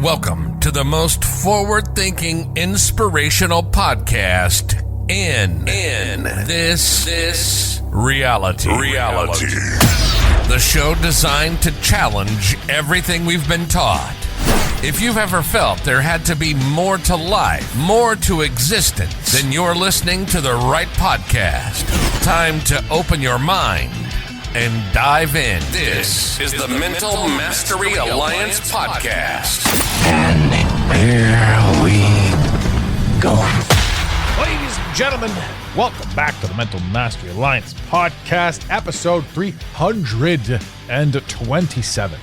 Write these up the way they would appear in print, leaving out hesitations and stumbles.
Welcome to the most forward-thinking, inspirational podcast in this reality. The show designed to challenge everything we've been taught. If you've ever felt there had to be more to life, more to existence, then you're listening to the right podcast. Time to open your mind and dive in. This is the Mental Mastery Alliance podcast. And here we go. Ladies and gentlemen, welcome back to the Mental Mastery Alliance podcast, episode 327.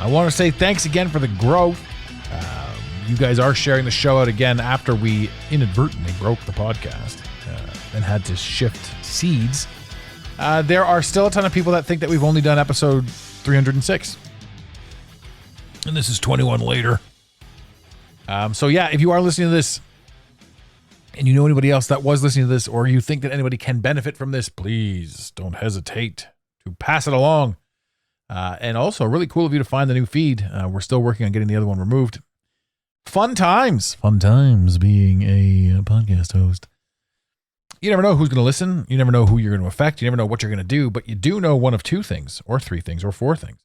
I want to say thanks again for the growth. You guys are sharing the show out again after we inadvertently broke the podcast and had to shift seeds. There are still a ton of people that think that we've only done episode 306. And this is 21 later. So yeah, if you are listening to this and you know anybody else that was listening to this, or you think that anybody can benefit from this, please don't hesitate to pass it along. And also really cool of you to find the new feed. We're still working on getting the other one removed. Fun times being a podcast host. You never know who's going to listen. You never know who you're going to affect. You never know what you're going to do, but you do know one of two things, or three things, or four things.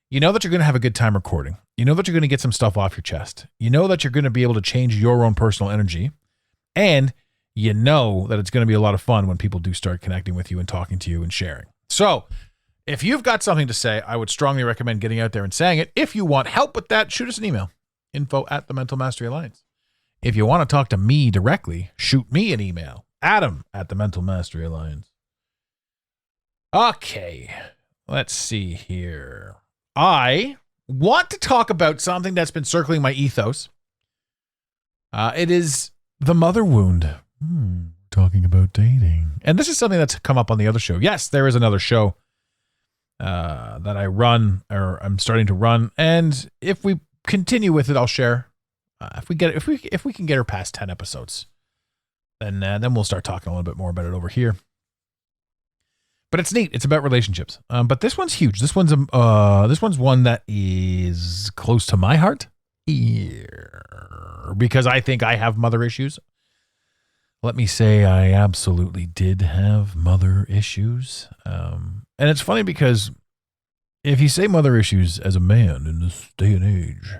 You know that you're going to have a good time recording. You know that you're going to get some stuff off your chest. You know that you're going to be able to change your own personal energy. And you know that it's going to be a lot of fun when people do start connecting with you and talking to you and sharing. So if you've got something to say, I would strongly recommend getting out there and saying it. If you want help with that, shoot us an email, info@the Mental Mastery Alliance. If you want to talk to me directly, shoot me an email, Adam@the Mental Mastery Alliance. Okay, let's see here. I want to talk about something that's been circling my ethos. It is the mother wound. Talking about dating. And this is something that's come up on the other show. Yes, there is another show that I run, or I'm starting to run. And if we continue with it, I'll share. If we can get her past 10 episodes, then we'll start talking a little bit more about it over here. But it's neat. It's about relationships. But this one's huge. This one's one that is close to my heart because I think I have mother issues. Let me say I absolutely did have mother issues. And it's funny because if you say mother issues as a man in this day and age,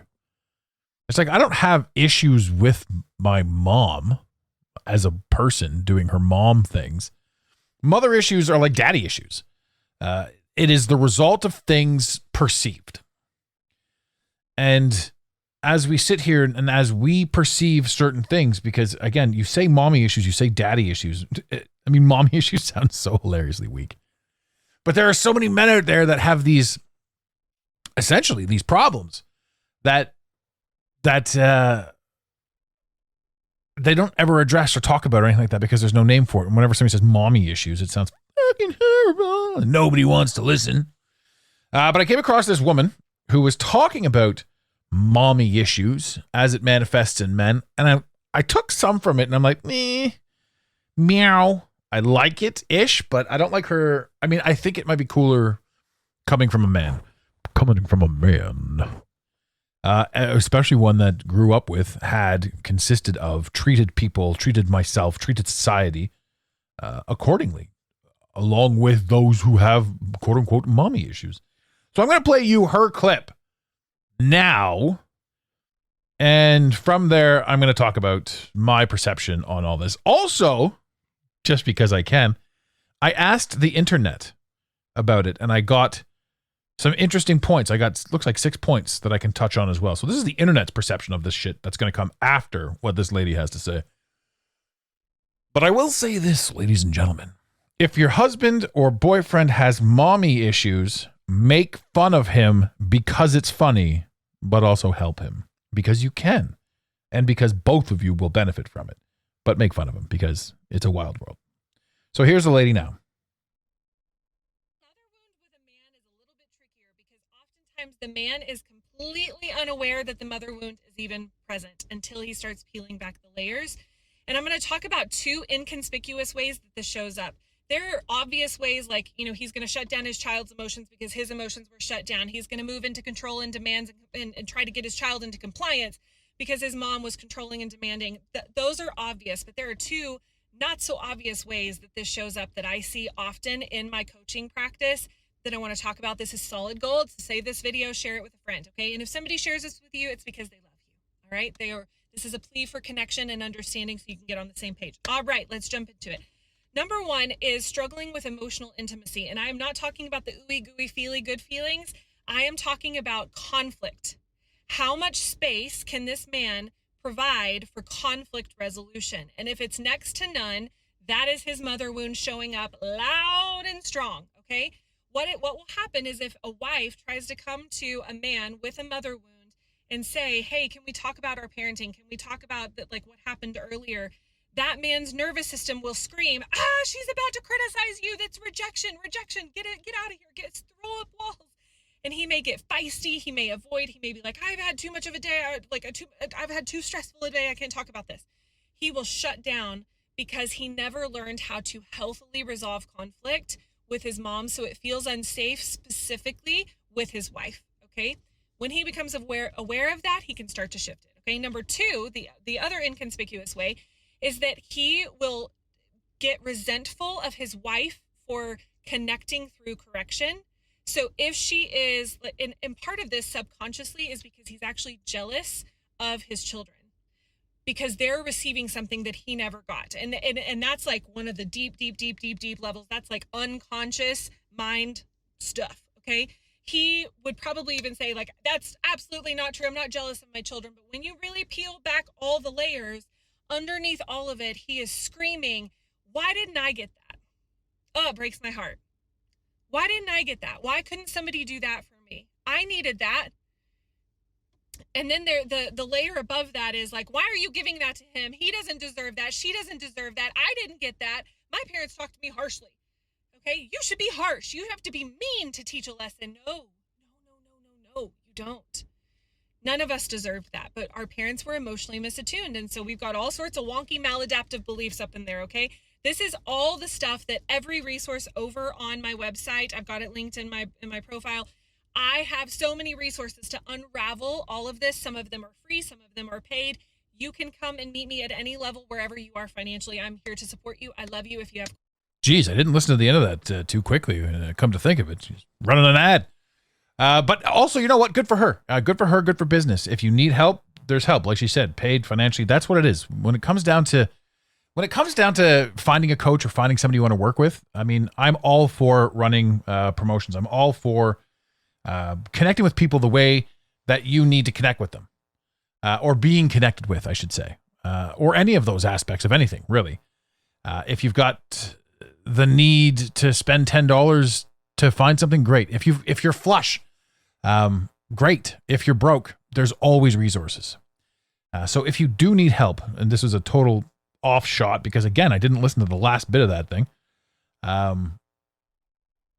it's like I don't have issues with my mom as a person doing her mom things. Mother issues are like daddy issues. It is the result of things perceived. And as we sit here and as we perceive certain things, because again, you say mommy issues, you say daddy issues. I mean, mommy issues sound so hilariously weak. But there are so many men out there that have essentially these problems that they don't ever address or talk about or anything like that because there's no name for it. And whenever somebody says mommy issues, it sounds fucking horrible and nobody wants to listen. But I came across this woman who was talking about mommy issues as it manifests in men. And I took some from it and I'm like, meow. I like it-ish, but I don't like her. I mean, I think it might be cooler coming from a man. Especially one that grew up with, consisted of, treated people, treated myself, treated society accordingly, along with those who have quote unquote mommy issues. So I'm going to play you her clip now. And from there, I'm going to talk about my perception on all this. Also, just because I can, I asked the internet about it and I got some interesting points. I got, looks like 6 points that I can touch on as well. So this is the internet's perception of this shit that's going to come after what this lady has to say. But I will say this, ladies and gentlemen. If your husband or boyfriend has mommy issues, make fun of him because it's funny, but also help him because you can. And because both of you will benefit from it. But make fun of him because it's a wild world. So here's the lady now. The man is completely unaware that the mother wound is even present until he starts peeling back the layers. And I'm going to talk about two inconspicuous ways that this shows up. there are obvious ways, like, he's going to shut down his child's emotions because his emotions were shut down. He's going to move into control and demands and try to get his child into compliance because his mom was controlling and demanding. Those are obvious, but there are two not so obvious ways that this shows up that I see often in my coaching practice that I want to talk about. This is solid gold. So save this video, share it with a friend. Okay. And if somebody shares this with you, it's because they love you. All right. This is a plea for connection and understanding so you can get on the same page. All right, let's jump into it. Number one is struggling with emotional intimacy. And I am not talking about the ooey gooey feely good feelings. I am talking about conflict. How much space can this man provide for conflict resolution? And if it's next to none, that is his mother wound showing up loud and strong. Okay. What will happen is if a wife tries to come to a man with a mother wound and say, hey, can we talk about our parenting? Can we talk about that, like what happened earlier? That man's nervous system will scream, she's about to criticize you. That's rejection, get out of here, throw up walls. And he may get feisty. He may avoid. He may be like, I've had too much of a day. I've had too stressful a day. I can't talk about this. He will shut down because he never learned how to healthily resolve conflict with his mom. So it feels unsafe specifically with his wife. Okay. When he becomes aware of that, he can start to shift it. Okay. Number two, the other inconspicuous way is that he will get resentful of his wife for connecting through correction. So if she is, and part of this subconsciously is because he's actually jealous of his children because they're receiving something that he never got. And that's like one of the deep levels. That's like unconscious mind stuff. Okay. He would probably even say like, that's absolutely not true. I'm not jealous of my children. But when you really peel back all the layers underneath all of it, he is screaming, why didn't I get that? Oh, it breaks my heart. Why didn't I get that? Why couldn't somebody do that for me? I needed that. And then the layer above that is like, why are you giving that to him? He doesn't deserve that. She doesn't deserve that. I didn't get that. My parents talked to me harshly. Okay, you should be harsh. You have to be mean to teach a lesson. No, you don't. None of us deserved that, but our parents were emotionally misattuned. And so we've got all sorts of wonky maladaptive beliefs up in there, okay? This is all the stuff that every resource over on my website, I've got it linked in my profile. I have so many resources to unravel all of this. Some of them are free, some of them are paid. You can come and meet me at any level wherever you are financially. I'm here to support you. I love you. If you have... Geez, I didn't listen to the end of that too quickly. Come to think of it, she's running an ad. But also, you know what? Good for her. Good for business. If you need help, there's help. Like she said, paid financially. That's what it is. When it comes down to finding a coach or finding somebody you want to work with, I mean, I'm all for running promotions. I'm all for connecting with people the way that you need to connect with them, or being connected with, I should say, or any of those aspects of anything, really. If you've got the need to spend $10 to find something, great. If you're flush, great. If you're broke, there's always resources. So if you do need help, and this was a total off shot because again, I didn't listen to the last bit of that thing.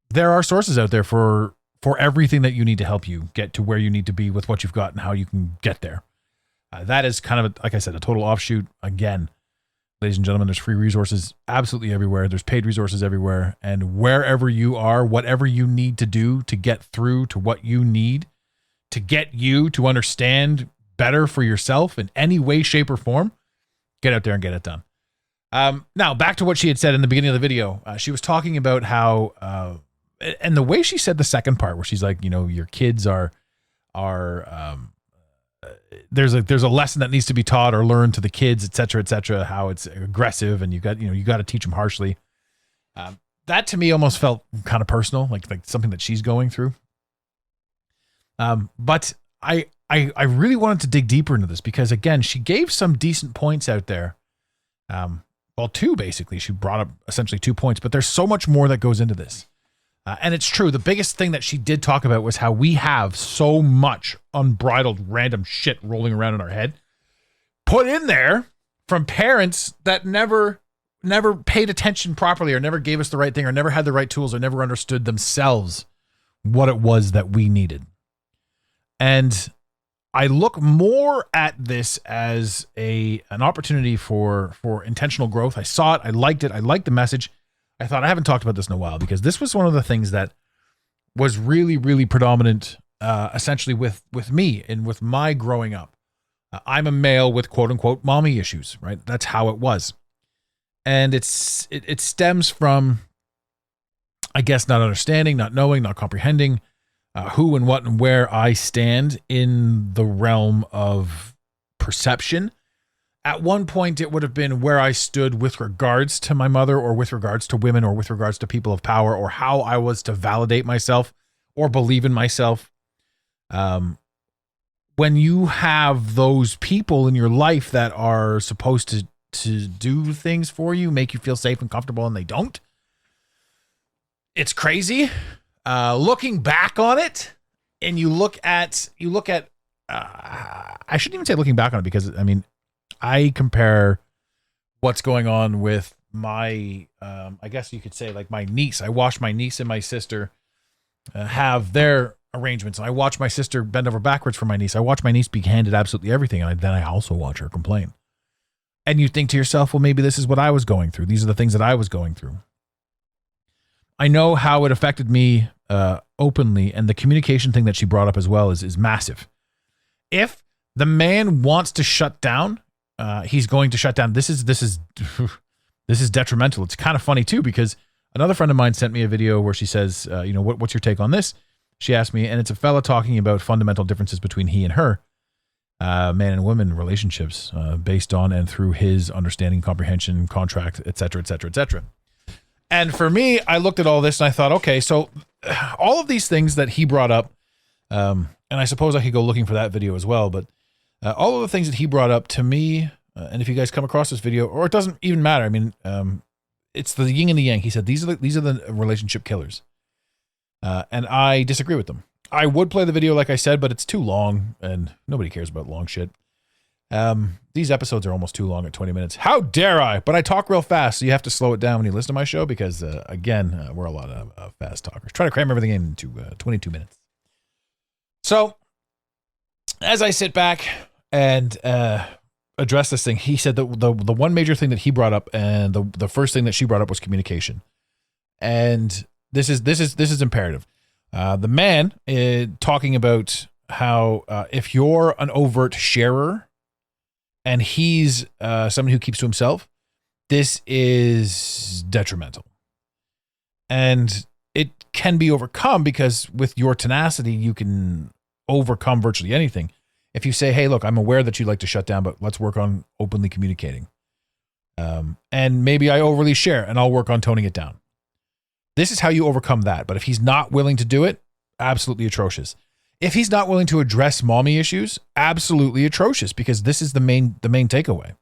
There are sources out there for everything that you need to help you get to where you need to be with what you've got and how you can get there. That is kind of, like I said, a total offshoot. Again, ladies and gentlemen, there's free resources absolutely everywhere. There's paid resources everywhere. And wherever you are, whatever you need to do to get through to what you need to get you to understand better for yourself in any way, shape, or form, get out there and get it done. Now, back to what she had said in the beginning of the video. She was talking about how, and the way she said the second part, where she's like, your kids are there's a lesson that needs to be taught or learned to the kids, et cetera, how it's aggressive and you got to teach them harshly. That to me almost felt kind of personal, like something that she's going through. But I really wanted to dig deeper into this because again, she gave some decent points out there. Well, two, basically. She brought up essentially 2 points, but there's so much more that goes into this. And it's true. The biggest thing that she did talk about was how we have so much unbridled random shit rolling around in our head put in there from parents that never paid attention properly or never gave us the right thing or never had the right tools or never understood themselves what it was that we needed. And I look more at this as an opportunity for intentional growth. I saw it. I liked it. I liked the message. I thought I haven't talked about this in a while because this was one of the things that was really, really predominant, essentially with me and with my growing up. I'm a male with quote unquote mommy issues, right? That's how it was. And it stems from, I guess, not understanding, not knowing, not comprehending who and what and where I stand in the realm of perception. At one point, it would have been where I stood with regards to my mother or with regards to women or with regards to people of power or how I was to validate myself or believe in myself. When you have those people in your life that are supposed to do things for you, make you feel safe and comfortable, and they don't, it's crazy. Looking back on it, and you look at I shouldn't even say looking back on it because I mean, I compare what's going on with my, I guess you could say like my niece. I watch my niece and my sister have their arrangements. I watch my sister bend over backwards for my niece. I watch my niece be handed absolutely everything. And then I also watch her complain. And you think to yourself, well, maybe this is what I was going through. These are the things that I was going through. I know how it affected me openly. And the communication thing that she brought up as well is massive. If the man wants to shut down, he's going to shut down. This is detrimental. It's kind of funny too, because another friend of mine sent me a video where she says, what's your take on this? She asked me, and it's a fella talking about fundamental differences between he and her, man and woman relationships, based on and through his understanding, comprehension, contract, et cetera, et cetera, et cetera. And for me, I looked at all this and I thought, okay, so all of these things that he brought up, and I suppose I could go looking for that video as well, but all of the things that he brought up to me, and if you guys come across this video, or it doesn't even matter. I mean, it's the yin and the yang. He said, these are the relationship killers. And I disagree with them. I would play the video, like I said, but it's too long and nobody cares about long shit. These episodes are almost too long at 20 minutes. How dare I? But I talk real fast, so you have to slow it down when you listen to my show because, again, we're a lot of fast talkers. Try to cram everything into 22 minutes. So, as I sit back and address this thing, he said that the one major thing that he brought up and the first thing that she brought up was communication. And this is imperative. The man talking about how if you're an overt sharer and he's someone who keeps to himself, this is detrimental. And it can be overcome because with your tenacity, you can overcome virtually anything. If you say, hey, look, I'm aware that you like to shut down, but let's work on openly communicating. And maybe I overly share and I'll work on toning it down. This is how you overcome that. But if he's not willing to do it, absolutely atrocious. If he's not willing to address mommy issues, absolutely atrocious, because this is the main takeaway.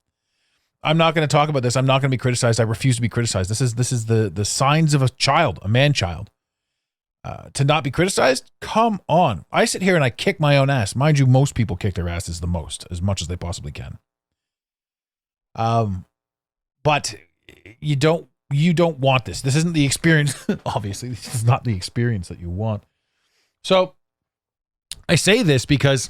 I'm not going to talk about this. I'm not going to be criticized. I refuse to be criticized. This is the signs of a child, a man child. To not be criticized? Come on. I sit here and I kick my own ass. Mind you, most people kick their asses the most, as much as they possibly can. But you don't want this. This isn't the experience. Obviously, this is not the experience that you want. So I say this because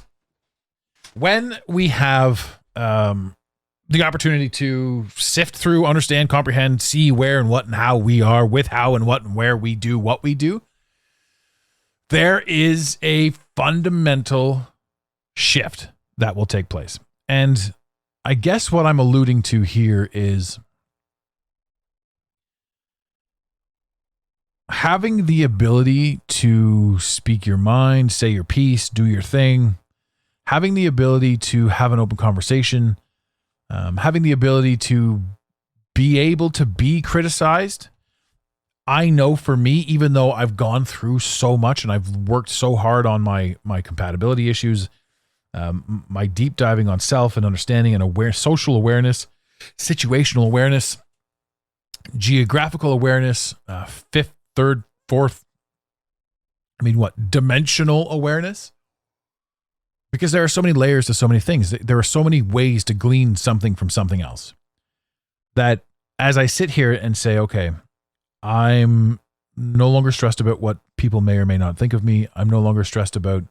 when we have the opportunity to sift through, understand, comprehend, see where and what and how we are with how and what and where we do what we do, there is a fundamental shift that will take place. And I guess what I'm alluding to here is having the ability to speak your mind, say your piece, do your thing, having the ability to have an open conversation, having the ability to be able to be criticized. I know for me, even though I've gone through so much and I've worked so hard on my compatibility issues, my deep diving on self and understanding and social awareness, situational awareness, geographical awareness, fifth, third, fourth, dimensional awareness. Because there are so many layers to so many things. There are so many ways to glean something from something else. That as I sit here and say, okay, I'm no longer stressed about what people may or may not think of me. I'm no longer stressed about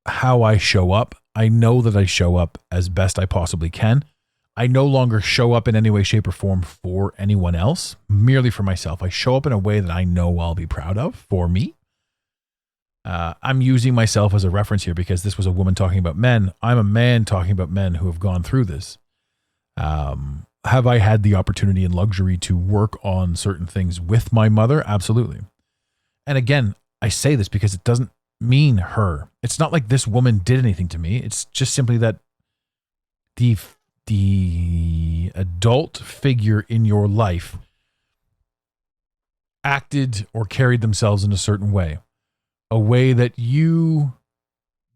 how I show up. I know that I show up as best I possibly can. I no longer show up in any way, shape, or form for anyone else, merely for myself. I show up in a way that I know I'll be proud of for me. I'm using myself as a reference here because this was a woman talking about men. I'm a man talking about men who have gone through this. Have I had the opportunity and luxury to work on certain things with my mother? Absolutely. And again, I say this because it doesn't mean her. It's not like this woman did anything to me. It's just simply that the adult figure in your life acted or carried themselves in a certain way, a way that you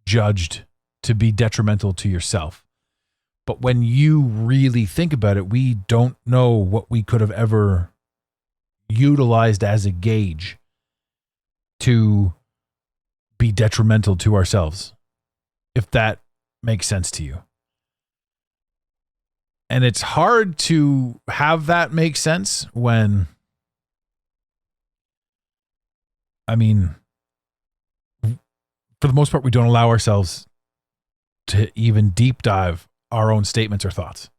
judged to be detrimental to yourself. But when you really think about it, we don't know what we could have ever utilized as a gauge to be detrimental to ourselves, if that makes sense to you. And it's hard to have that make sense when, I mean, for the most part, we don't allow ourselves to even deep dive our own statements or thoughts.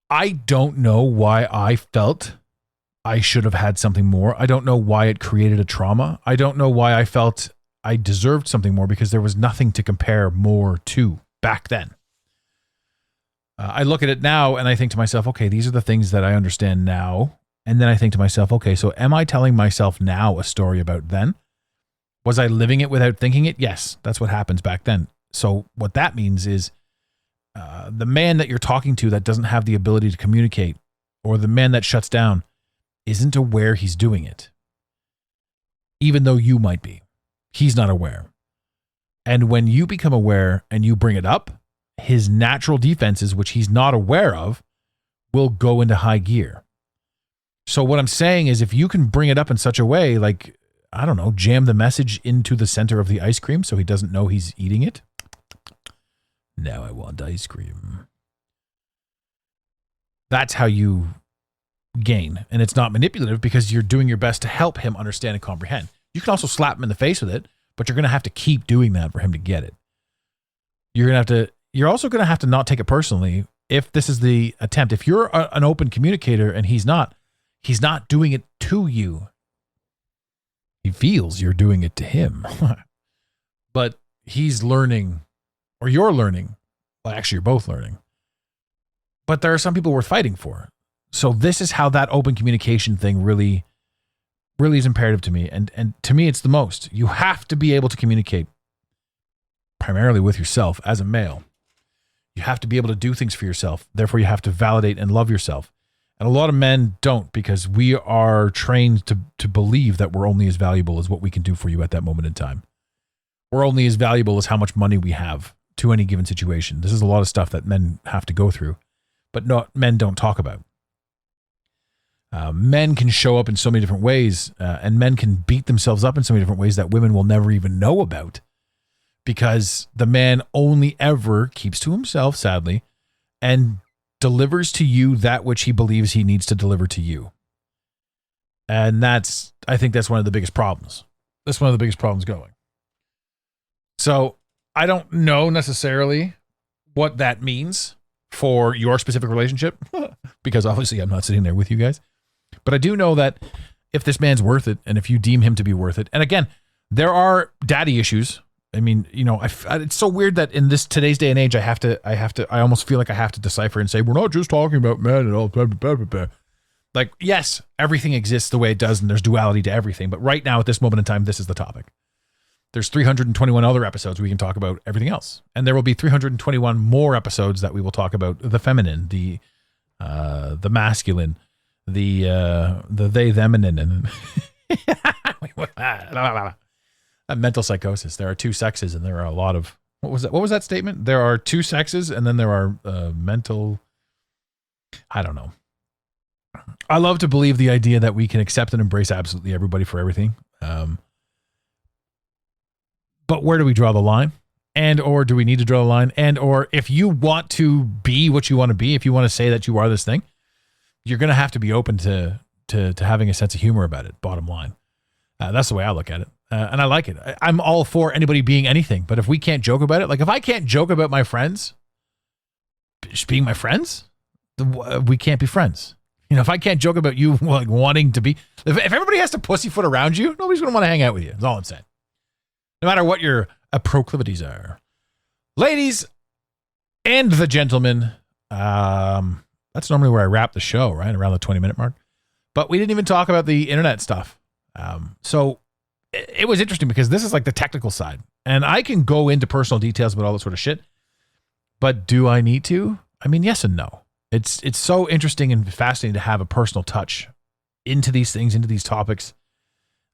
I don't know why I felt I should have had something more. I don't know why it created a trauma. I don't know why I felt I deserved something more, because there was nothing to compare more to back then. I look at it now and I think to myself, okay, these are the things that I understand now. And then I think to myself, okay, so am I telling myself now a story about then? Was I living it without thinking it? Yes, that's what happens back then. So what that means is the man that you're talking to that doesn't have the ability to communicate, or the man that shuts down, isn't aware he's doing it. Even though you might be. He's not aware. And when you become aware and you bring it up, his natural defenses, which he's not aware of, will go into high gear. So what I'm saying is, if you can bring it up in such a way, like, I don't know, jam the message into the center of the ice cream so he doesn't know he's eating it. Now I want ice cream. That's how you gain. And it's not manipulative, because you're doing your best to help him understand and comprehend. You can also slap him in the face with it, but you're going to have to keep doing that for him to get it. You're also going to have to not take it personally if this is the attempt. If you're an open communicator and he's not doing it to you. He feels you're doing it to him. But he's learning, or you're learning. Well, actually, you're both learning. But there are some people we're fighting for. So this is how that open communication thing really is imperative to me. And to me, it's the most. You have to be able to communicate primarily with yourself as a male. You have to be able to do things for yourself. Therefore, you have to validate and love yourself. And a lot of men don't, because we are trained to believe that we're only as valuable as what we can do for you at that moment in time. We're only as valuable as how much money we have to any given situation. This is a lot of stuff that men have to go through, but men don't talk about. Men can show up in so many different ways, and men can beat themselves up in so many different ways that women will never even know about, because the man only ever keeps to himself, sadly, and delivers to you that which he believes he needs to deliver to you. And I think that's one of the biggest problems. That's one of the biggest problems going. So I don't know necessarily what that means for your specific relationship, because obviously I'm not sitting there with you guys. But I do know that if this man's worth it, and if you deem him to be worth it, and again, there are daddy issues. I mean, you know, it's so weird that in today's day and age, I almost feel like I have to decipher and say, we're not just talking about men and all. Blah, blah, blah, blah. Like, yes, everything exists the way it does, and there's duality to everything. But right now, at this moment in time, this is the topic. There's 321 other episodes we can talk about everything else. And there will be 321 more episodes that we will talk about the feminine, the masculine, the they, them, and mental psychosis. There are two sexes, and there are a lot of, what was that statement? There are two sexes, and then there are mental, I don't know. I love to believe the idea that we can accept and embrace absolutely everybody for everything. But where do we draw the line? And or do we need to draw the line? And or if you want to be what you want to be, if you want to say that you are this thing, you're going to have to be open to having a sense of humor about it, bottom line. That's the way I look at it. And I like it. I'm all for anybody being anything. But if we can't joke about it, like if I can't joke about my friends, just being my friends, we can't be friends. You know, if I can't joke about you like wanting to be, if everybody has to pussyfoot around you, nobody's going to want to hang out with you. That's all I'm saying. No matter what your proclivities are. Ladies and the gentlemen, that's normally where I wrap the show, right? Around the 20-minute mark. But we didn't even talk about the internet stuff. So it was interesting because this is like the technical side. And I can go into personal details about all this sort of shit. But do I need to? I mean, yes and no. It's so interesting and fascinating to have a personal touch into these things, into these topics.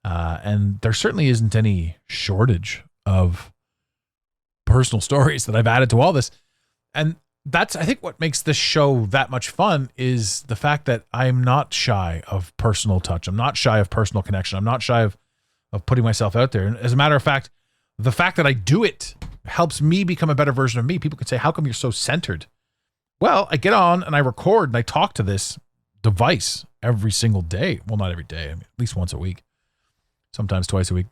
And there certainly isn't any shortage of personal stories that I've added to all this. And that's, I think, what makes this show that much fun is the fact that I'm not shy of personal touch. I'm not shy of personal connection. I'm not shy of putting myself out there. And as a matter of fact, the fact that I do it helps me become a better version of me. People can say, how come you're so centered? Well, I get on and I record and I talk to this device every single day. Well, not every day. I mean, at least once a week, sometimes twice a week.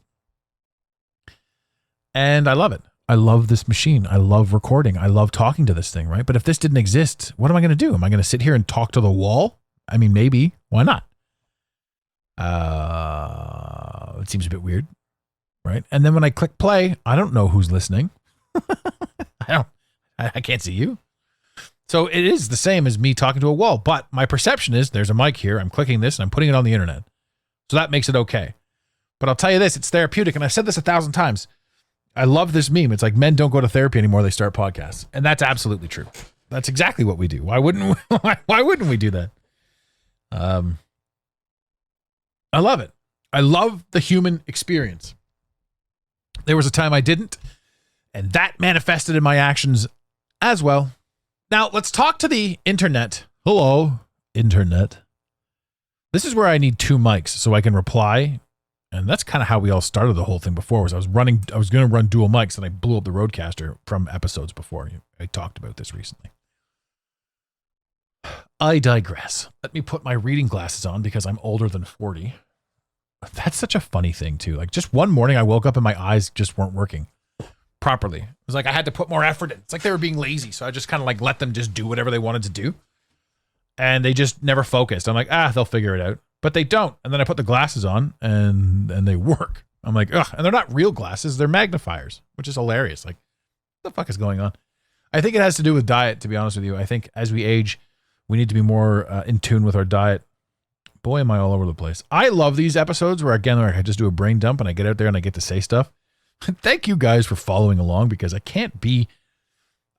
And I love it. I love this machine. I love recording. I love talking to this thing, right? But if this didn't exist, what am I going to do? Am I going to sit here and talk to the wall? I mean, maybe. Why not? It seems a bit weird, right? And then when I click play, I don't know who's listening. I can't see you. So it is the same as me talking to a wall, but my perception is there's a mic here. I'm clicking this and I'm putting it on the internet. So that makes it okay. But I'll tell you this, it's therapeutic. And I've said this 1,000 times. I love this meme. It's like men don't go to therapy anymore. They start podcasts. And that's absolutely true. That's exactly what we do. Why wouldn't we do that? I love it. I love the human experience. There was a time I didn't, and that manifested in my actions as well. Now, let's talk to the internet. Hello, internet. This is where I need 2 mics so I can reply. And that's kind of how we all started the whole thing before. Was I was going to run dual mics, and I blew up the Rodecaster from episodes before. I talked about this recently. I digress. Let me put my reading glasses on because I'm older than 40. That's such a funny thing, too. Like, just one morning I woke up and my eyes just weren't working properly. It was like I had to put more effort in. It's like they were being lazy. So I just kind of like let them just do whatever they wanted to do. And they just never focused. I'm like, they'll figure it out. But they don't. And then I put the glasses on and they work. I'm like, ugh. And they're not real glasses. They're magnifiers, which is hilarious. Like, what the fuck is going on? I think it has to do with diet, to be honest with you. I think as we age, we need to be more in tune with our diet. Boy, am I all over the place. I love these episodes where, again, I just do a brain dump and I get out there and I get to say stuff. Thank you guys for following along because I can't be,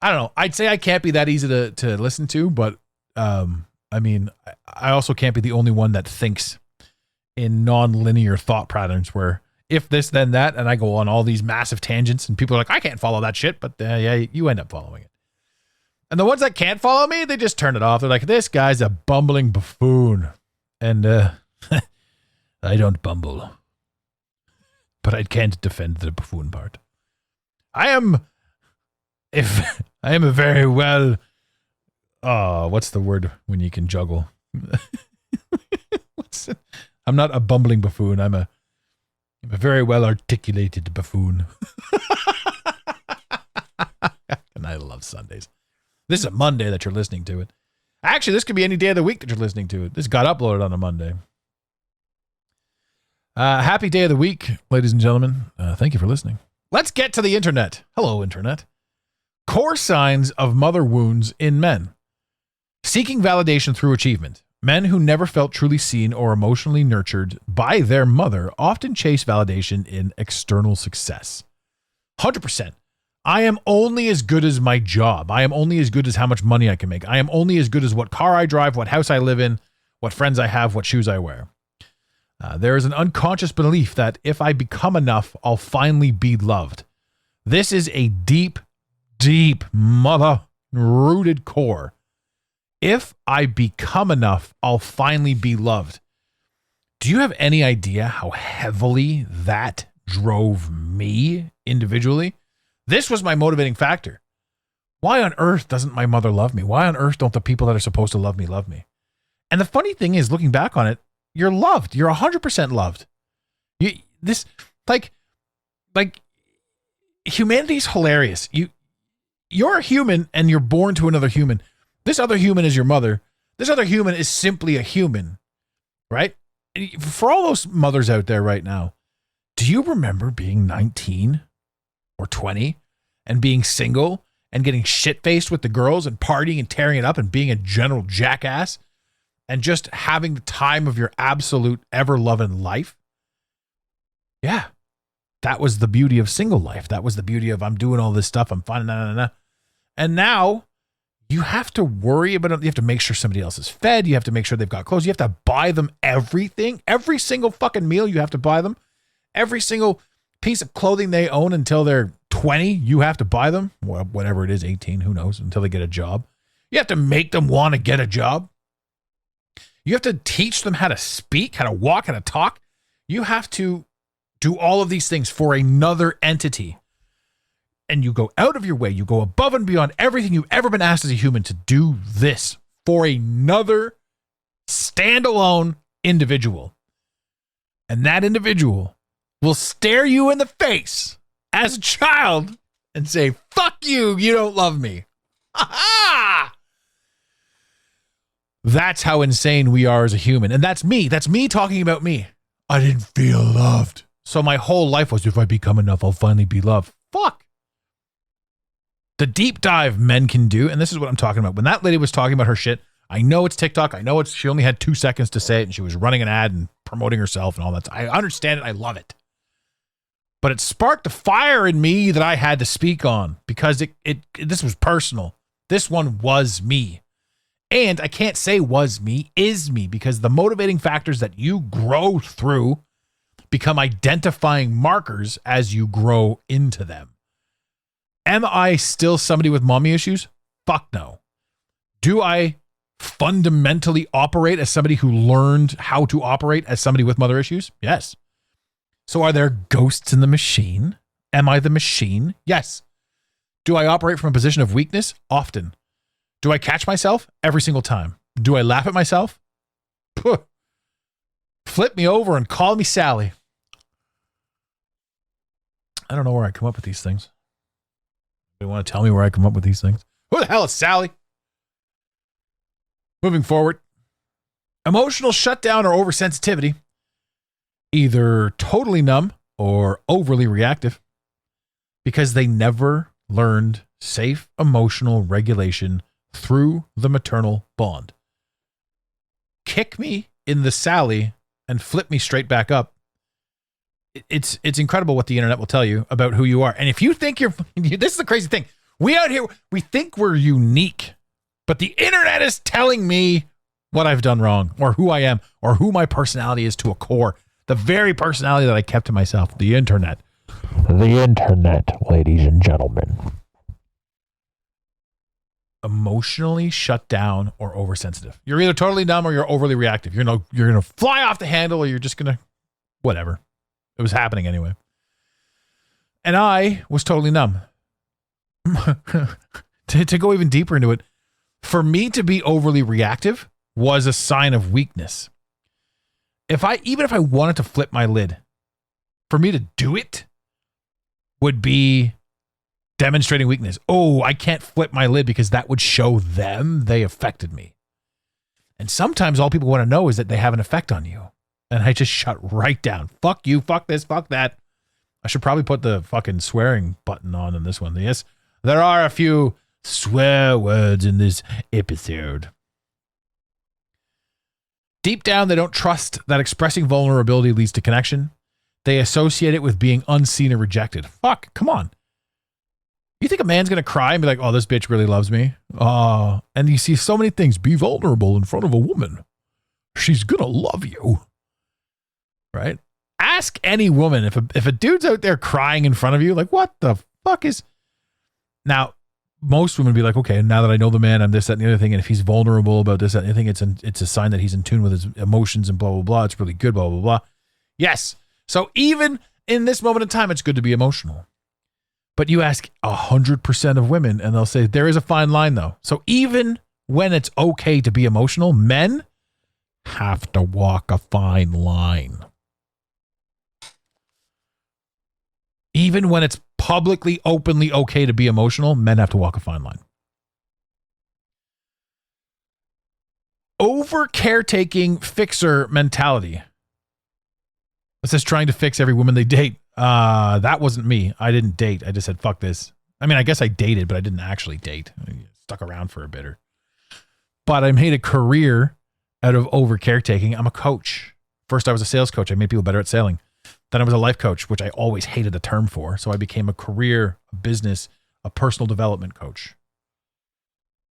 I don't know. I'd say I can't be that easy to listen to, but I mean, I also can't be the only one that thinks in non-linear thought patterns where if this, then that, and I go on all these massive tangents and people are like, I can't follow that shit, but yeah, you end up following it. And the ones that can't follow me, they just turn it off. They're like, this guy's a bumbling buffoon. And I don't bumble. But I can't defend the buffoon part. I am a very well, what's the word when you can juggle? I'm not a bumbling buffoon. I'm a very well articulated buffoon. And I love Sundays. This is a Monday that you're listening to it. Actually, this could be any day of the week that you're listening to it. This got uploaded on a Monday. Happy day of the week, ladies and gentlemen. Thank you for listening. Let's get to the internet. Hello, internet. Core signs of mother wounds in men. Seeking validation through achievement. Men who never felt truly seen or emotionally nurtured by their mother often chase validation in external success. 100%. I am only as good as my job. I am only as good as how much money I can make. I am only as good as what car I drive, what house I live in, what friends I have, what shoes I wear. There is an unconscious belief that if I become enough, I'll finally be loved. This is a deep, deep mother-rooted core. If I become enough, I'll finally be loved. Do you have any idea how heavily that drove me individually? This was my motivating factor. Why on earth doesn't my mother love me? Why on earth don't the people that are supposed to love me? And the funny thing is, looking back on it, you're loved. You're 100% loved. Humanity's hilarious. You're a human and you're born to another human, This other human is your mother. This other human is simply a human, right? For all those mothers out there right now, do you remember being 19 or 20 and being single and getting shit-faced with the girls and partying and tearing it up and being a general jackass and just having the time of your absolute ever-loving life? Yeah. That was the beauty of single life. That was the beauty of I'm doing all this stuff. I'm fine. And now you have to worry about it. You have to make sure somebody else is fed. You have to make sure they've got clothes. You have to buy them everything. Every single fucking meal you have to buy them. Every single piece of clothing they own until they're 20, you have to buy them. Well, whatever it is, 18, who knows, until they get a job. You have to make them want to get a job. You have to teach them how to speak, how to walk, how to talk. You have to do all of these things for another entity. And you go out of your way. You go above and beyond everything you've ever been asked as a human to do this for another standalone individual. And that individual will stare you in the face as a child and say, fuck you, you don't love me. Ha-ha! That's how insane we are as a human. And that's me. That's me talking about me. I didn't feel loved. So my whole life was, if I become enough, I'll finally be loved. Fuck. The deep dive men can do, and this is what I'm talking about. When that lady was talking about her shit, I know it's TikTok. I know she only had 2 seconds to say it, and she was running an ad and promoting herself and all that. I understand it. I love it. But it sparked a fire in me that I had to speak on because this was personal. This one was me. And I can't say was me, is me, because the motivating factors that you grow through become identifying markers as you grow into them. Am I still somebody with mommy issues? Fuck no. Do I fundamentally operate as somebody who learned how to operate as somebody with mother issues? Yes. So are there ghosts in the machine? Am I the machine? Yes. Do I operate from a position of weakness? Often. Do I catch myself? Every single time. Do I laugh at myself? Puh. Flip me over and call me Sally. I don't know where I come up with these things. You want to tell me where I come up with these things? Who the hell is Sally? Moving forward. Emotional shutdown or oversensitivity. Either totally numb or overly reactive because they never learned safe emotional regulation through the maternal bond. Kick me in the Sally and flip me straight back up. It's incredible what the internet will tell you about who you are. And if you think this is the crazy thing. We out here, we think we're unique, but the internet is telling me what I've done wrong or who I am or who my personality is to a core. The very personality that I kept to myself, the internet. The internet, ladies and gentlemen. Emotionally shut down or oversensitive. You're either totally numb or you're overly reactive. You're going to fly off the handle or you're just going to whatever. It was happening anyway. And I was totally numb. To go even deeper into it, for me to be overly reactive was a sign of weakness. Even if I wanted to flip my lid, for me to do it would be demonstrating weakness. Oh, I can't flip my lid because that would show them they affected me. And sometimes all people want to know is that they have an effect on you. And I just shut right down. Fuck you, fuck this, fuck that. I should probably put the fucking swearing button on in this one. Yes, there are a few swear words in this episode. Deep down, they don't trust that expressing vulnerability leads to connection. They associate it with being unseen or rejected. Fuck, come on. You think a man's going to cry and be like, oh, this bitch really loves me? And you see so many things. Be vulnerable in front of a woman. She's going to love you. Right? Ask any woman if a dude's out there crying in front of you, like, what the fuck is... Now, most women be like, okay, now that I know the man, I'm this, that, and the other thing, and if he's vulnerable about this, that, and the other thing, it's a sign that he's in tune with his emotions and blah, blah, blah. It's really good, blah, blah, blah. Yes. So even in this moment in time, it's good to be emotional. But you ask 100% of women, and they'll say, there is a fine line, though. So even when it's okay to be emotional, men have to walk a fine line. Even when it's publicly, openly okay to be emotional, men have to walk a fine line. over caretaking fixer mentality. It says trying to fix every woman they date. That wasn't me. I didn't date. I just said, fuck this. I mean, I guess I dated, but I didn't actually date. I stuck around for a bit. But I made a career out of over caretaking. I'm a coach. First, I was a sales coach. I made people better at selling. Then I was a life coach, which I always hated the term for. So I became a career, a business, a personal development coach.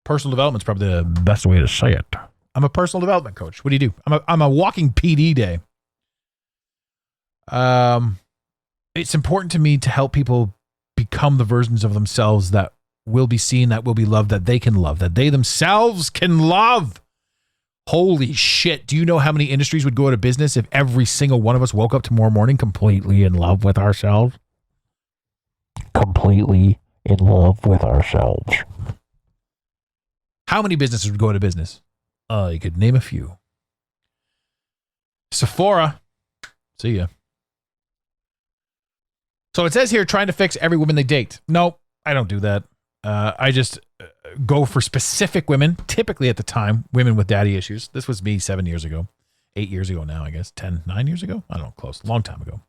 Personal development is probably the best way to say it. I'm a personal development coach. What do you do? I'm a walking PD day. It's important to me to help people become the versions of themselves that will be seen, that will be loved, that they can love, that they themselves can love. Holy shit. Do you know how many industries would go out of business if every single one of us woke up tomorrow morning completely in love with ourselves? Completely in love with ourselves. How many businesses would go out of business? You could name a few. Sephora. See ya. So it says here, trying to fix every woman they date. No, I don't do that. I just go for specific women, typically at the time, women with daddy issues. This was me 7 years ago, 8 years ago now, I guess, 9 years ago? I don't know, close, long time ago.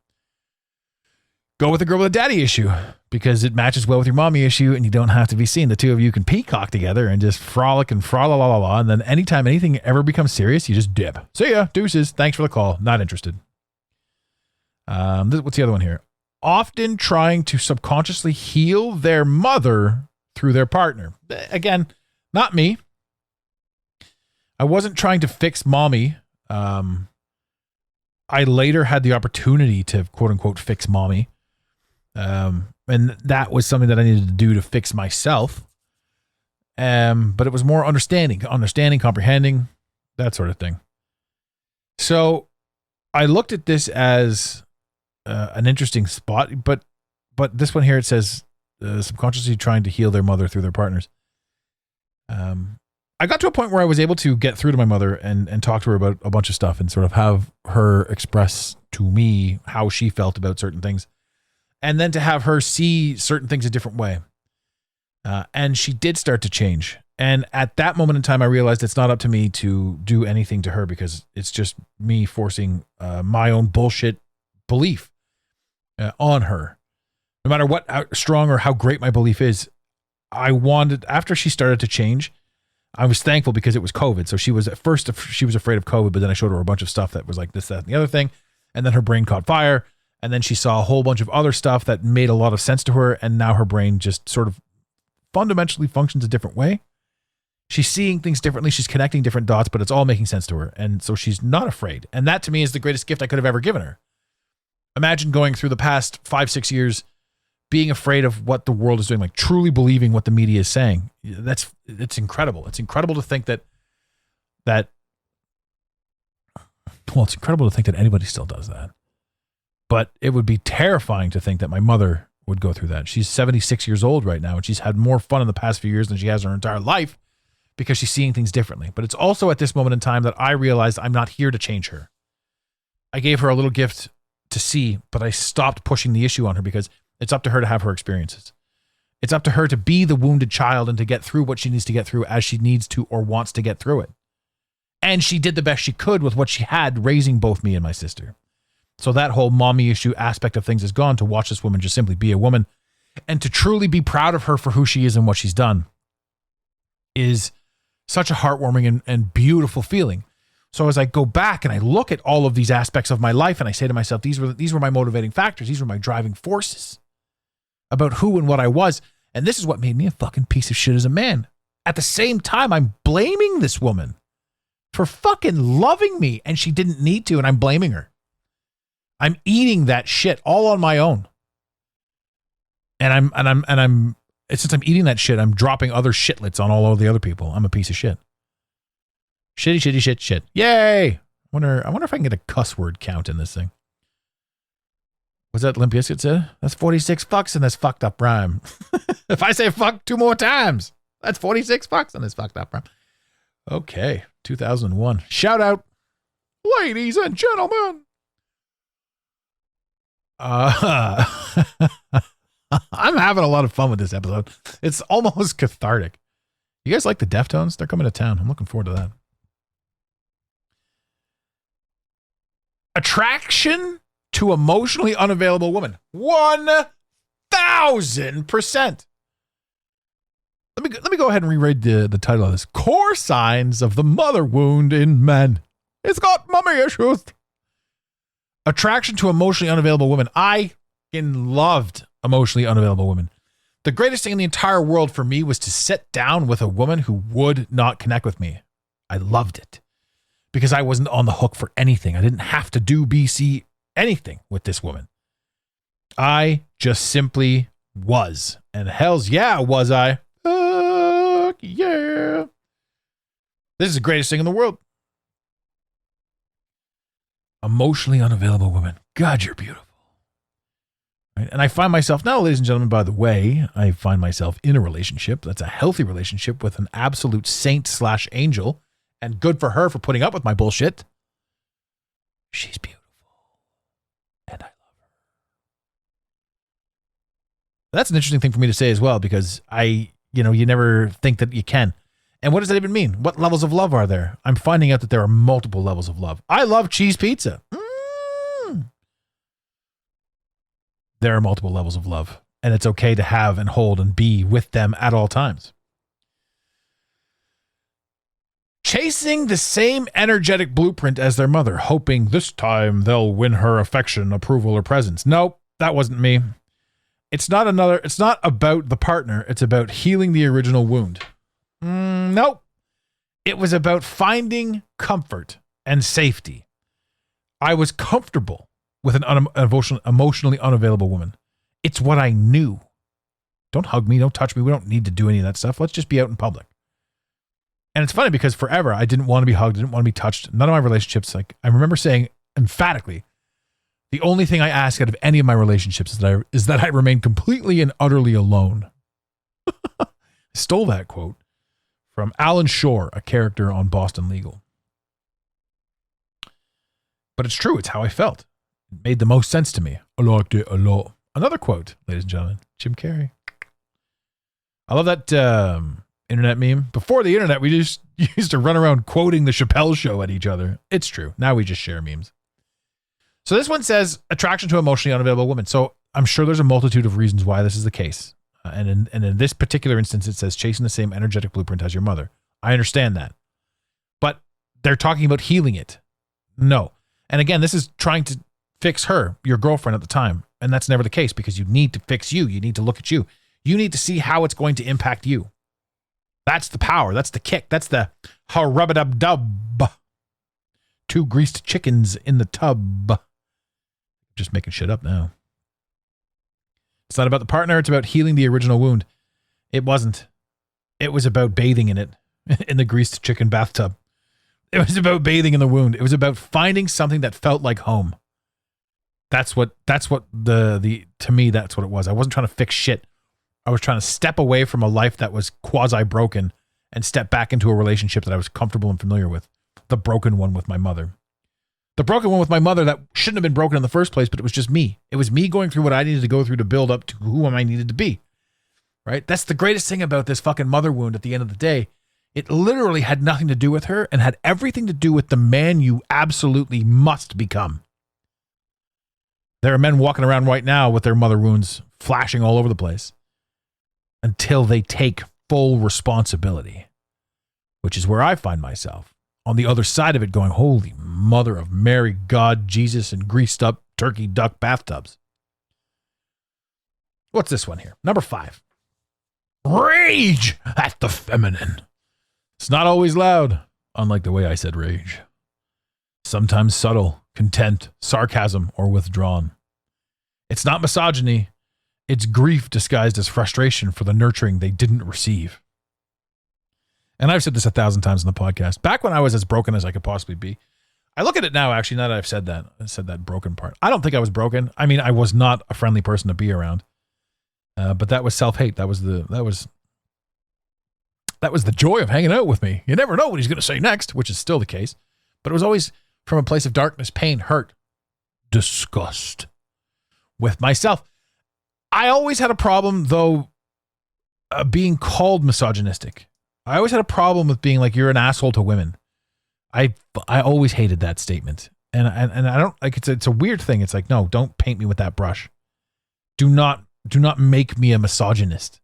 Go with a girl with a daddy issue because it matches well with your mommy issue and you don't have to be seen. The two of you can peacock together and just frolic and frolic, la la la. And then anytime anything ever becomes serious, you just dip. See ya, deuces, thanks for the call, not interested. What's the other one here? Often trying to subconsciously heal their mother through their partner. Again, not me. I wasn't trying to fix mommy. I later had the opportunity to quote unquote fix mommy. And that was something that I needed to do to fix myself. But it was more understanding, comprehending, that sort of thing. So I looked at this as an interesting spot, but this one here, it says subconsciously trying to heal their mother through their partners. I got to a point where I was able to get through to my mother and talk to her about a bunch of stuff and sort of have her express to me how she felt about certain things. And then to have her see certain things a different way. And she did start to change. And at that moment in time, I realized it's not up to me to do anything to her because it's just me forcing my own bullshit belief on her. No matter what how strong or how great my belief is, I wanted, after she started to change, I was thankful because it was COVID. So she was at first, she was afraid of COVID, but then I showed her a bunch of stuff that was like this, that, and the other thing. And then her brain caught fire. And then she saw a whole bunch of other stuff that made a lot of sense to her. And now her brain just sort of fundamentally functions a different way. She's seeing things differently. She's connecting different dots, but it's all making sense to her. And so she's not afraid. And that to me is the greatest gift I could have ever given her. Imagine going through the past 5-6 years being afraid of what the world is doing, like truly believing what the media is saying. It's incredible. It's incredible to think that it's incredible to think that anybody still does that. But it would be terrifying to think that my mother would go through that. She's 76 years old right now, and she's had more fun in the past few years than she has her entire life because she's seeing things differently. But it's also at this moment in time that I realized I'm not here to change her. I gave her a little gift to see, but I stopped pushing the issue on her because it's up to her to have her experiences. It's up to her to be the wounded child and to get through what she needs to get through as she needs to or wants to get through it. And she did the best she could with what she had, raising both me and my sister. So that whole mommy issue aspect of things is gone. To watch this woman just simply be a woman and to truly be proud of her for who she is and what she's done is such a heartwarming and beautiful feeling. So as I go back and I look at all of these aspects of my life and I say to myself, these were my motivating factors. These were my driving forces about who and what I was. And this is what made me a fucking piece of shit as a man. At the same time, I'm blaming this woman for fucking loving me and she didn't need to, and I'm blaming her. I'm eating that shit all on my own. And since I'm eating that shit, I'm dropping other shitlets on all of the other people. I'm a piece of shit. Shitty shit. Yay! I wonder if I can get a cuss word count in this thing. What's that Limp Bizkit said? That's 46 fucks in this fucked up rhyme. If I say fuck 2 more times, that's 46 fucks in this fucked up rhyme. Okay, 2001. Shout out, ladies and gentlemen. I'm having a lot of fun with this episode. It's almost cathartic. You guys like the Deftones? They're coming to town. I'm looking forward to that. Attraction to emotionally unavailable women. 1,000%. Let me go ahead and reread the title of this. Core signs of the mother wound in men. It's got mommy issues. Attraction to emotionally unavailable women. I loved emotionally unavailable women. The greatest thing in the entire world for me was to sit down with a woman who would not connect with me. I loved it because I wasn't on the hook for anything. I didn't have to do BC anything with this woman. I just simply was. And hell's yeah, was I. Fuck yeah. This is the greatest thing in the world. Emotionally unavailable women. God, you're beautiful. Right? And I find myself now, ladies and gentlemen, by the way, I find myself in a relationship that's a healthy relationship with an absolute saint/angel, and good for her for putting up with my bullshit. She's beautiful. And I love her. That's an interesting thing for me to say as well, because you never think that you can. And what does that even mean? What levels of love are there? I'm finding out that there are multiple levels of love. I love cheese pizza. There are multiple levels of love, and it's okay to have and hold and be with them at all times. Chasing the same energetic blueprint as their mother, hoping this time they'll win her affection, approval, or presence. Nope, that wasn't me. It's not about the partner. It's about healing the original wound. Nope. It was about finding comfort and safety. I was comfortable with an emotionally unavailable woman. It's what I knew. Don't hug me. Don't touch me. We don't need to do any of that stuff. Let's just be out in public. And it's funny because forever I didn't want to be hugged. I didn't want to be touched. None of my relationships, I remember saying emphatically, the only thing I ask out of any of my relationships is that I remain completely and utterly alone. I stole that quote from Alan Shore, a character on Boston Legal. But it's true. It's how I felt. It made the most sense to me. I liked it a lot. Another quote, ladies and gentlemen, Jim Carrey. I love that internet meme. Before the internet, we just used to run around quoting the Chappelle Show at each other. It's true. Now we just share memes. So this one says attraction to emotionally unavailable women. So I'm sure there's a multitude of reasons why this is the case. And in this particular instance, it says chasing the same energetic blueprint as your mother. I understand that. But they're talking about healing it. No. And again, this is trying to fix her, your girlfriend at the time. And that's never the case because you need to fix you. You need to look at you. You need to see how it's going to impact you. That's the power. That's the kick. That's the ha-rub-a-dub-dub. 2 greased chickens in the tub. Just making shit up now. It's not about the partner. It's about healing the original wound. It wasn't. It was about bathing in it, in the greased chicken bathtub. It was about bathing in the wound. It was about finding something that felt like home. That's what to me, that's what it was. I wasn't trying to fix shit. I was trying to step away from a life that was quasi-broken and step back into a relationship that I was comfortable and familiar with. The broken one with my mother. The broken one with my mother that shouldn't have been broken in the first place, but it was just me. It was me going through what I needed to go through to build up to who I needed to be. Right? That's the greatest thing about this fucking mother wound at the end of the day. It literally had nothing to do with her and had everything to do with the man you absolutely must become. There are men walking around right now with their mother wounds flashing all over the place until they take full responsibility, which is where I find myself. On the other side of it going, holy mother of Mary, God, Jesus, and greased up turkey duck bathtubs. What's this one here? Number 5. Rage at the feminine. It's not always loud, unlike the way I said rage. Sometimes subtle, content, sarcasm, or withdrawn. It's not misogyny. It's grief disguised as frustration for the nurturing they didn't receive. And I've said this 1,000 times in the podcast. Back when I was as broken as I could possibly be, I look at it now, actually, now that I've said that broken part. I don't think I was broken. I mean, I was not a friendly person to be around. But that was self-hate. That was the joy of hanging out with me. You never know what he's going to say next, which is still the case. But it was always from a place of darkness, pain, hurt, disgust with myself. I always had a problem, though, being called misogynistic. I always had a problem with being like, you're an asshole to women. I always hated that statement. And I don't like, it's a weird thing. It's like, no, don't paint me with that brush. Do not make me a misogynist.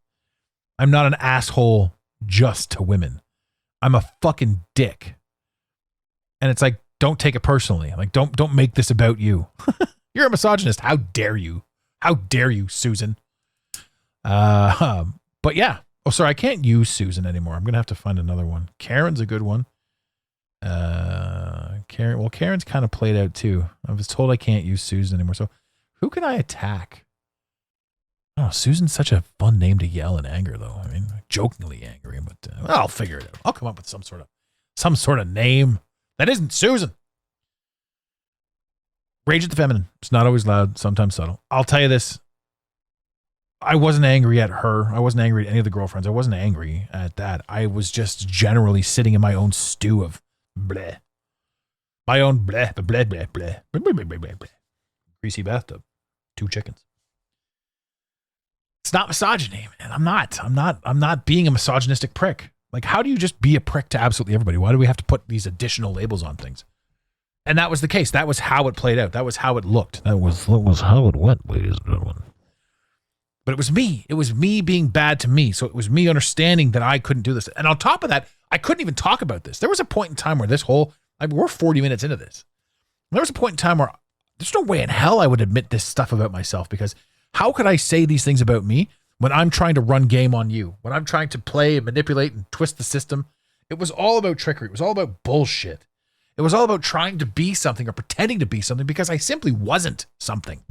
I'm not an asshole just to women. I'm a fucking dick. And it's like, don't take it personally. Like, don't make this about you. You're a misogynist. How dare you? How dare you, Susan? But yeah. Oh, sorry, I can't use Susan anymore. I'm gonna have to find another one. Karen's a good one. Karen's kind of played out too. I was told I can't use Susan anymore. So who can I attack? Oh, Susan's such a fun name to yell in anger, though. I mean, jokingly angry, but I'll figure it out. I'll come up with some sort of name that isn't Susan. Rage at the feminine. It's not always loud, sometimes subtle. I'll tell you this. I wasn't angry at her. I wasn't angry at any of the girlfriends. I wasn't angry at that. I was just generally sitting in my own stew of bleh. My own bleh, bleh, bleh, bleh, bleh, bleh, bleh, bleh, bleh. Greasy bathtub. 2 chickens. It's not misogyny, man. I'm not being a misogynistic prick. Like, how do you just be a prick to absolutely everybody? Why do we have to put these additional labels on things? And that was the case. That was how it played out. That was how it looked. That was how it went, ladies and gentlemen. But it was me. It was me being bad to me. So it was me understanding that I couldn't do this. And on top of that, I couldn't even talk about this. There was a point in time where we're 40 minutes into this. There was a point in time where there's no way in hell I would admit this stuff about myself, because how could I say these things about me when I'm trying to run game on you? When I'm trying to play and manipulate and twist the system? It was all about trickery. It was all about bullshit. It was all about trying to be something or pretending to be something because I simply wasn't something.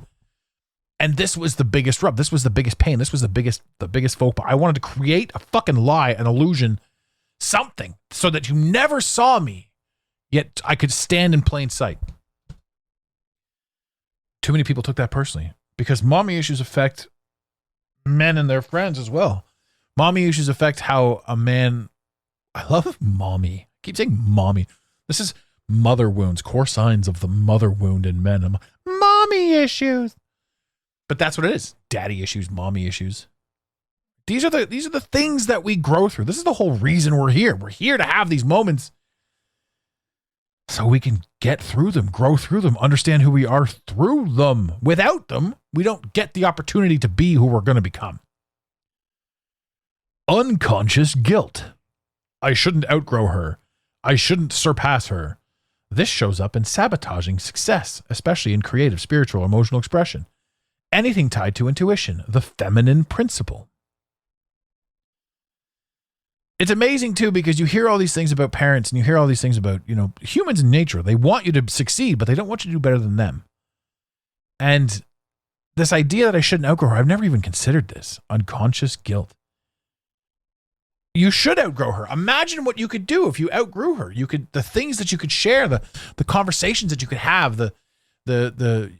And this was the biggest rub. This was the biggest pain. This was the biggest faux pas. I wanted to create a fucking lie, an illusion, something, so that you never saw me, yet I could stand in plain sight. Too many people took that personally, because mommy issues affect men and their friends as well. Mommy issues affect how a man... I love mommy. I keep saying mommy. This is mother wounds, core signs of the mother wound in men. Mommy issues. But that's what it is. Daddy issues, mommy issues. These are the things that we grow through. This is the whole reason we're here. We're here to have these moments so we can get through them, grow through them, understand who we are through them. Without them, we don't get the opportunity to be who we're going to become. Unconscious guilt. I shouldn't outgrow her. I shouldn't surpass her. This shows up in sabotaging success, especially in creative, spiritual, emotional expression. Anything tied to intuition, the feminine principle. It's amazing too, because you hear all these things about parents and you hear all these things about, humans in nature. They want you to succeed, but they don't want you to do better than them. And this idea that I shouldn't outgrow her, I've never even considered this. Unconscious guilt. You should outgrow her. Imagine what you could do if you outgrew her. The things that you could share, the conversations that you could have, the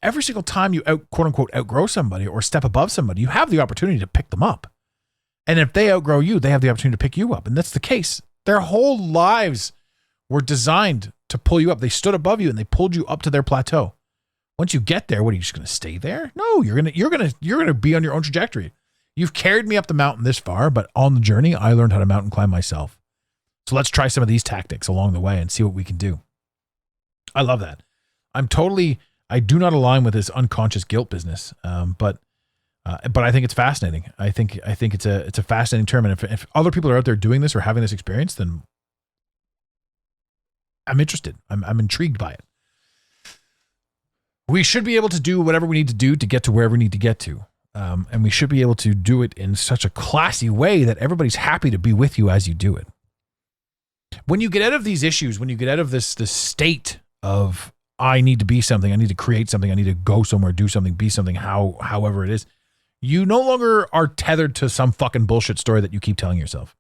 every single time you quote unquote outgrow somebody or step above somebody, you have the opportunity to pick them up. And if they outgrow you, they have the opportunity to pick you up. And that's the case. Their whole lives were designed to pull you up. They stood above you and they pulled you up to their plateau. Once you get there, what are you just going to stay there? No, you're going to be on your own trajectory. You've carried me up the mountain this far, but on the journey, I learned how to mountain climb myself. So let's try some of these tactics along the way and see what we can do. I love that. I do not align with this unconscious guilt business, but I think it's fascinating. I think it's a fascinating term, and if other people are out there doing this or having this experience, then I'm interested. I'm intrigued by it. We should be able to do whatever we need to do to get to wherever we need to get to, and we should be able to do it in such a classy way that everybody's happy to be with you as you do it. When you get out of these issues, when you get out of this state of I need to be something, I need to create something, I need to go somewhere, do something, be something, however it is, you no longer are tethered to some fucking bullshit story that you keep telling yourself.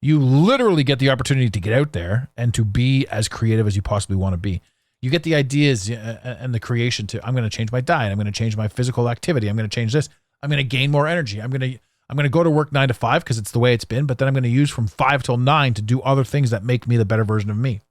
You literally get the opportunity to get out there and to be as creative as you possibly want to be. You get the ideas and the creation to, I'm going to change my diet, I'm going to change my physical activity, I'm going to change this, I'm going to gain more energy, I'm going to go to work 9 to 5 because it's the way it's been, but then I'm going to use from 5 till 9 to do other things that make me the better version of me.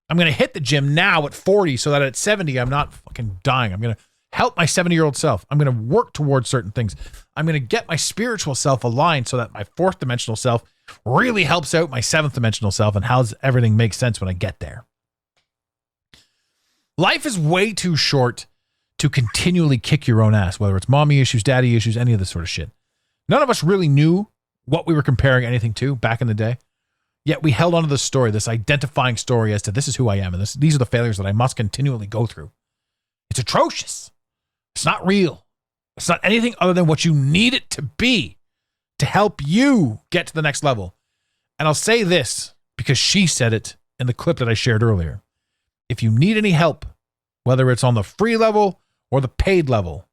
I'm going to hit the gym now at 40 so that at 70, I'm not fucking dying. I'm going to help my 70-year-old self. I'm going to work towards certain things. I'm going to get my spiritual self aligned so that my 4th dimensional self really helps out my 7th dimensional self and how everything makes sense when I get there. Life is way too short to continually kick your own ass, whether it's mommy issues, daddy issues, any of this sort of shit. None of us really knew what we were comparing anything to back in the day. Yet we held onto this story, this identifying story as to this is who I am and these are the failures that I must continually go through. It's atrocious. It's not real. It's not anything other than what you need it to be to help you get to the next level. And I'll say this because she said it in the clip that I shared earlier. If you need any help, whether it's on the free level or the paid level,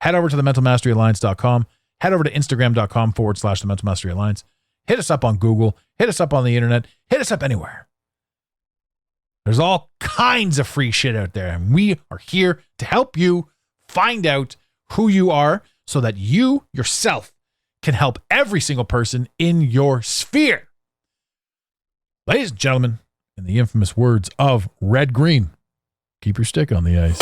head over to thementalmasteryalliance.com, head over to instagram.com/the Mental Mastery Alliance, hit us up on Google, hit us up on the internet, hit us up anywhere. There's all kinds of free shit out there, and we are here to help you find out who you are so that you yourself can help every single person in your sphere. Ladies and gentlemen, in the infamous words of Red Green, keep your stick on the ice.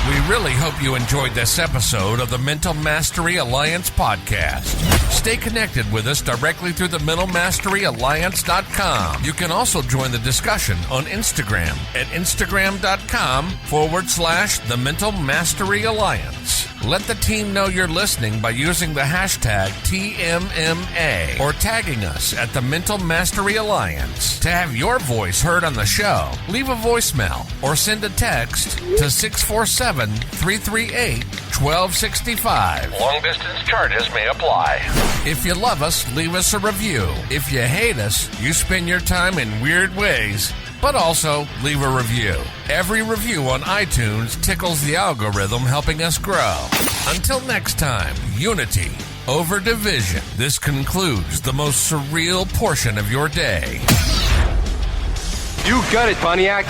We really hope you enjoyed this episode of the Mental Mastery Alliance podcast. Stay connected with us directly through the mentalmasteryalliance.com. You can also join the discussion on Instagram at instagram.com/the Mental Mastery Alliance. Let the team know you're listening by using the hashtag TMMA or tagging us at the Mental Mastery Alliance. To have your voice heard on the show, leave a voicemail or send a text to 647-338-1265. Long distance charges may apply. If you love us, leave us a review. If you hate us, you spend your time in weird ways, but also leave a review. Every review on iTunes tickles the algorithm, helping us grow. Until next time, unity over division. This concludes the most surreal portion of your day. You got it, Pontiac.